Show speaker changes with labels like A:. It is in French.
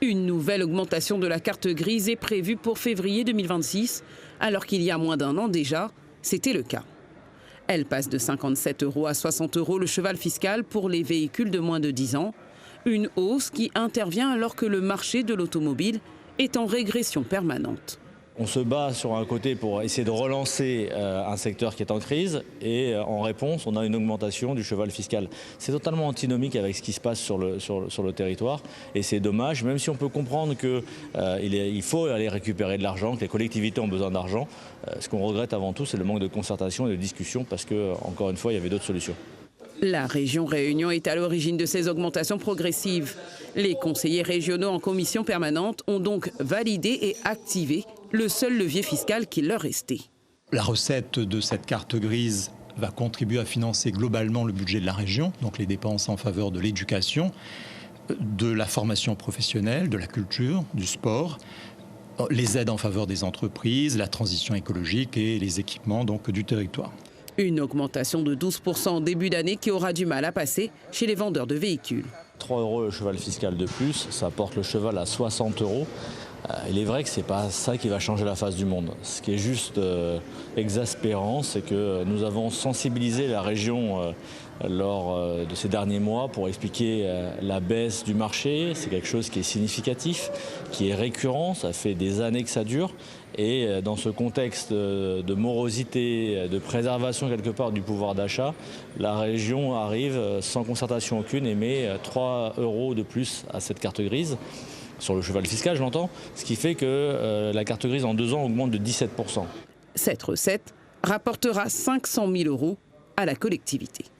A: Une nouvelle augmentation de la carte grise est prévue pour février 2026, alors qu'il y a moins d'un an déjà, c'était le cas. Elle passe de 57 € à 60 € le cheval fiscal pour les véhicules de moins de 10 ans. Une hausse qui intervient alors que le marché de l'automobile est en régression permanente.
B: On se bat sur un côté pour essayer de relancer un secteur qui est en crise et en réponse, on a une augmentation du cheval fiscal. C'est totalement antinomique avec ce qui se passe sur le territoire et c'est dommage, même si on peut comprendre qu'il faut aller récupérer de l'argent, que les collectivités ont besoin d'argent. Ce qu'on regrette avant tout, c'est le manque de concertation et de discussion parce que, encore une fois, il y avait d'autres solutions.
A: La région Réunion est à l'origine de ces augmentations progressives. Les conseillers régionaux en commission permanente ont donc validé et activé le seul levier fiscal qui leur restait.
C: La recette de cette carte grise va contribuer à financer globalement le budget de la région, donc les dépenses en faveur de l'éducation, de la formation professionnelle, de la culture, du sport, les aides en faveur des entreprises, la transition écologique et les équipements donc, du territoire.
A: Une augmentation de 12% en début d'année qui aura du mal à passer chez les vendeurs de véhicules.
B: 3 € le cheval fiscal de plus, ça porte le cheval à 60 €. Il est vrai que ce n'est pas ça qui va changer la face du monde. Ce qui est juste exaspérant, c'est que nous avons sensibilisé la région lors de ces derniers mois pour expliquer la baisse du marché. C'est quelque chose qui est significatif, qui est récurrent, ça fait des années que ça dure. Et dans ce contexte de morosité, de préservation quelque part du pouvoir d'achat, la région arrive sans concertation aucune et met 3 € de plus à cette carte grise. Sur le cheval fiscal, je l'entends, ce qui fait que la carte grise en 2 ans augmente de 17%.
A: Cette recette rapportera 500 000 € à la collectivité.